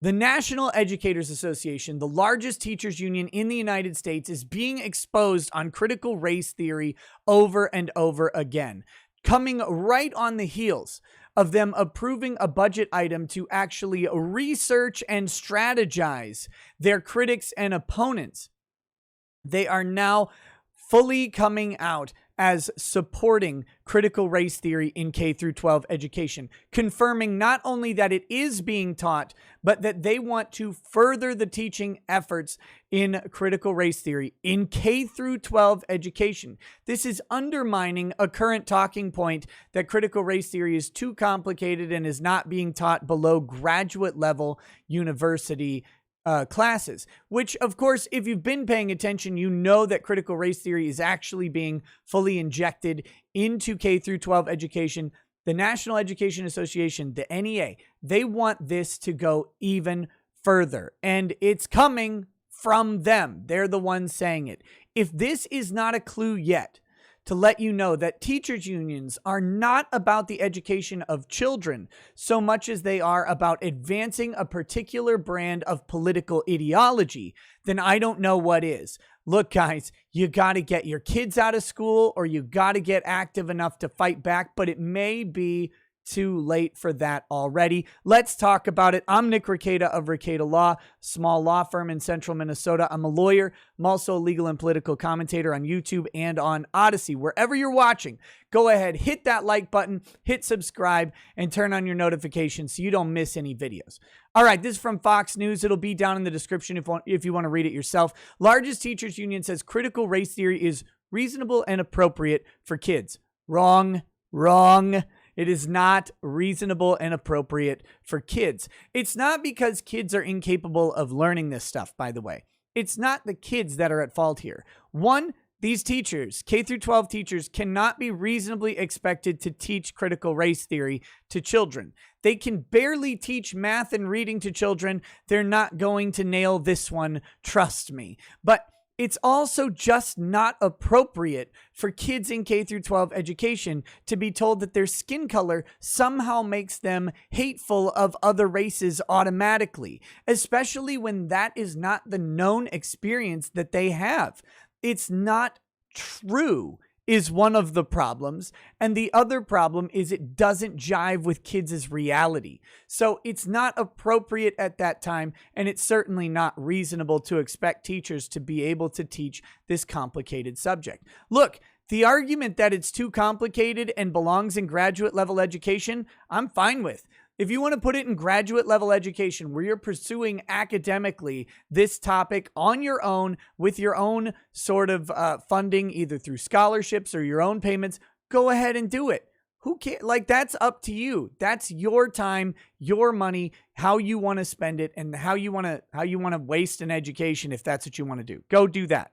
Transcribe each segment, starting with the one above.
The National Educators Association, the largest teachers union in the United States, is being exposed on critical race theory over and over again, coming right on the heels of them approving a budget item to actually research and strategize their critics and opponents. They are now fully coming out as supporting critical race theory in K through 12 education, confirming not only that it is being taught, but that they want to further the teaching efforts in critical race theory in K through 12 education. This is undermining a current talking point that critical race theory is too complicated and is not being taught below graduate level university classes, which, of course, if you've been paying attention, you know that critical race theory is actually being fully injected into K through 12 education. The National Education Association, the NEA, they want this to go even further, and it's coming from them. They're the ones saying it. If this is not a clue yet to let you know that teachers' unions are not about the education of children so much as they are about advancing a particular brand of political ideology, then I don't know what is. Look, guys, you got to get your kids out of school or you got to get active enough to fight back, but it may be too late for that already. Let's talk about it. I'm Nick Rekieta of Rekieta Law, small law firm in central Minnesota. I'm a lawyer. I'm also a legal and political commentator on YouTube and on Odyssey. Wherever you're watching, go ahead, hit that like button, hit subscribe, and turn on your notifications so you don't miss any videos. All right, this is from Fox News. It'll be down in the description if you want to read it yourself. Largest teachers union says critical race theory is reasonable and appropriate for kids. Wrong. It is not reasonable and appropriate for kids. It's not because kids are incapable of learning this stuff, by the way. It's not the kids that are at fault here. One, these teachers, K through 12 teachers, cannot be reasonably expected to teach critical race theory to children. They can barely teach math and reading to children. They're not going to nail this one, trust me. But it's also just not appropriate for kids in K through 12 education to be told that their skin color somehow makes them hateful of other races automatically, especially when that is not the known experience that they have. It's not true is one of the problems. And the other problem is it doesn't jive with kids' reality. So it's not appropriate at that time, and it's certainly not reasonable to expect teachers to be able to teach this complicated subject. Look, the argument that it's too complicated and belongs in graduate level education, I'm fine with. If you want to put it in graduate level education where you're pursuing academically this topic on your own with your own sort of funding, either through scholarships or your own payments, go ahead and do it. Who cares? Like, that's up to you. That's your time, your money, how you want to spend it, and how you want to waste an education if that's what you want to do. Go do that.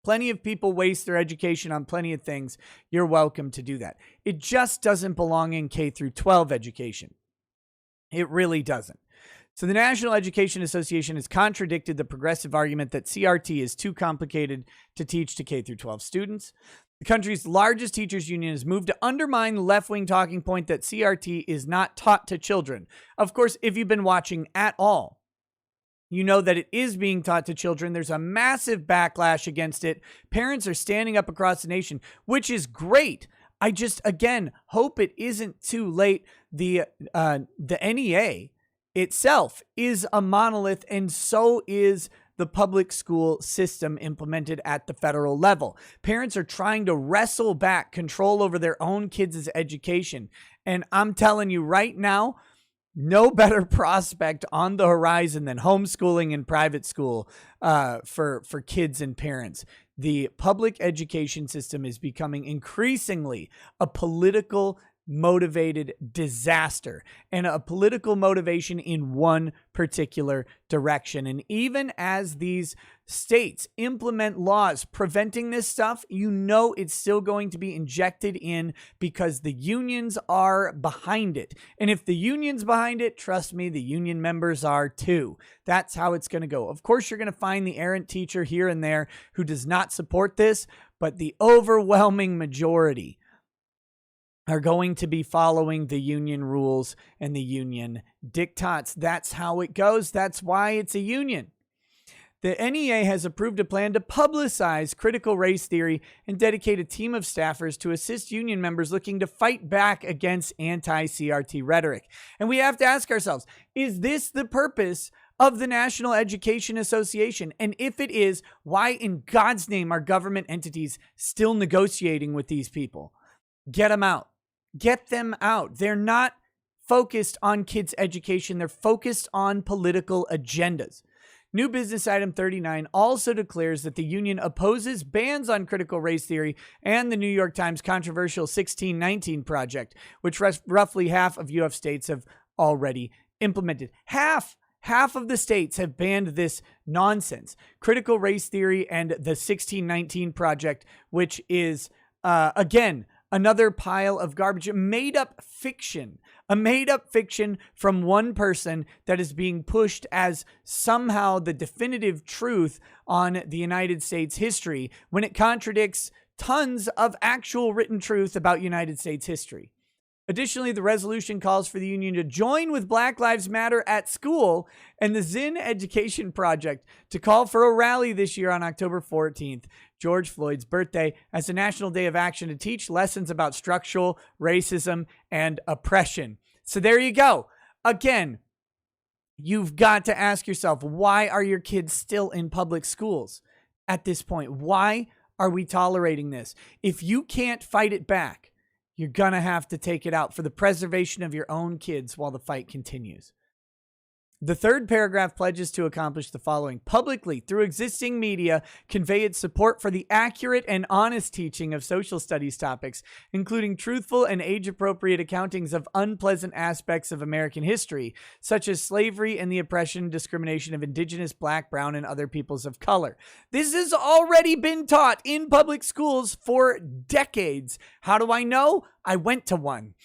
Plenty of people waste their education on plenty of things. You're welcome to do that. It just doesn't belong in K through 12 education. It really doesn't. So the National Education Association has contradicted the progressive argument that CRT is too complicated to teach to K through 12 students. The country's largest teachers union has moved to undermine the left-wing talking point that CRT is not taught to children. Of course, if you've been watching at all, you know that it is being taught to children. There's a massive backlash against it. Parents are standing up across the nation, which is great. I just, again, hope it isn't too late. The NEA itself is a monolith, and so is the public school system implemented at the federal level. Parents are trying to wrestle back control over their own kids' education. And I'm telling you right now, no better prospect on the horizon than homeschooling and private school for kids and parents. The public education system is becoming increasingly a political motivated disaster and a political motivation in one particular direction. And even as these states implement laws preventing this stuff, you know it's still going to be injected in because the unions are behind it. And if the union's behind it, trust me, the union members are too. That's how it's going to go. Of course, you're going to find the errant teacher here and there who does not support this, but the overwhelming majority are going to be following the union rules and the union diktats. That's how it goes. That's why it's a union. The NEA has approved a plan to publicize critical race theory and dedicate a team of staffers to assist union members looking to fight back against anti-CRT rhetoric. And we have to ask ourselves, is this the purpose of the National Education Association? And if it is, why in God's name are government entities still negotiating with these people? Get them out. Get them out. They're not focused on kids' education. They're focused on political agendas. New business item 39 also declares that the union opposes bans on critical race theory and the New York Times controversial 1619 project, which roughly half of UF states have already implemented. Half of the states have banned this nonsense. Critical race theory and the 1619 project, which is, again, another pile of garbage, a made-up fiction from one person that is being pushed as somehow the definitive truth on the United States history when it contradicts tons of actual written truth about United States history. Additionally, the resolution calls for the union to join with Black Lives Matter at school and the Zinn Education Project to call for a rally this year on October 14th, George Floyd's birthday, as a national day of action to teach lessons about structural racism and oppression. So there you go. Again, you've got to ask yourself, why are your kids still in public schools at this point? Why are we tolerating this? If you can't fight it back, you're going to have to take it out for the preservation of your own kids while the fight continues. The third paragraph pledges to accomplish the following: publicly, through existing media, convey its support for the accurate and honest teaching of social studies topics, including truthful and age-appropriate accountings of unpleasant aspects of American history, such as slavery and the oppression and discrimination of indigenous, black, brown, and other peoples of color. This has already been taught in public schools for decades. How do I know? I went to one.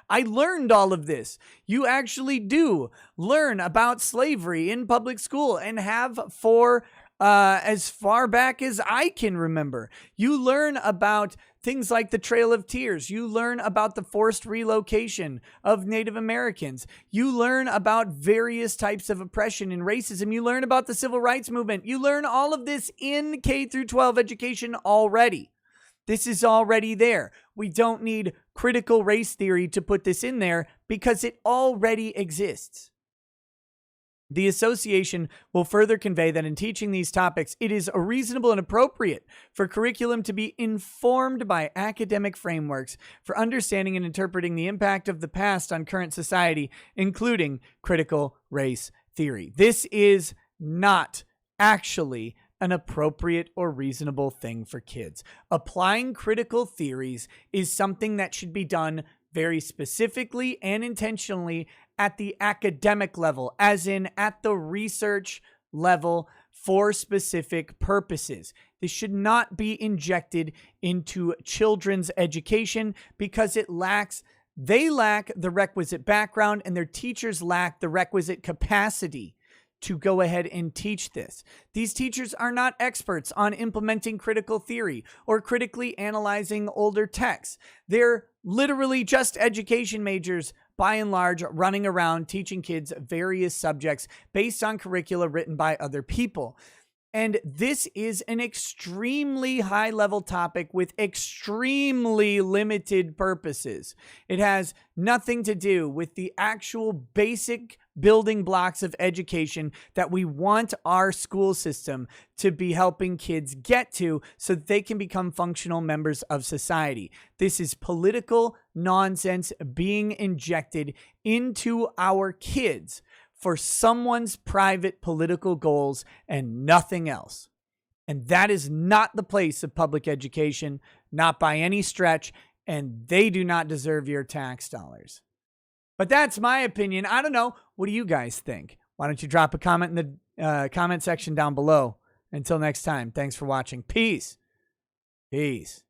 I learned all of this. You actually do learn about slavery in public school and have for as far back as I can remember. You learn about things like the Trail of Tears. You learn about the forced relocation of Native Americans. You learn about various types of oppression and racism. You learn about the civil rights movement. You learn all of this in K through 12 education already. This is already there. We don't need critical race theory to put this in there because it already exists. The association will further convey that in teaching these topics, it is reasonable and appropriate for curriculum to be informed by academic frameworks for understanding and interpreting the impact of the past on current society, including critical race theory. This is not actually an appropriate or reasonable thing for kids. Applying critical theories is something that should be done very specifically and intentionally at the academic level, as in at the research level for specific purposes. This should not be injected into children's education because they lack the requisite background and their teachers lack the requisite capacity to go ahead and teach this. These teachers are not experts on implementing critical theory or critically analyzing older texts. They're literally just education majors, by and large, running around teaching kids various subjects based on curricula written by other people. And this is an extremely high-level topic with extremely limited purposes. It has nothing to do with the actual basic building blocks of education that we want our school system to be helping kids get to so that they can become functional members of society. This is political nonsense being injected into our kids for someone's private political goals and nothing else. And that is not the place of public education, not by any stretch, and they do not deserve your tax dollars. But that's my opinion. I don't know. What do you guys think? Why don't you drop a comment in the comment section down below. Until next time, thanks for watching. Peace. Peace.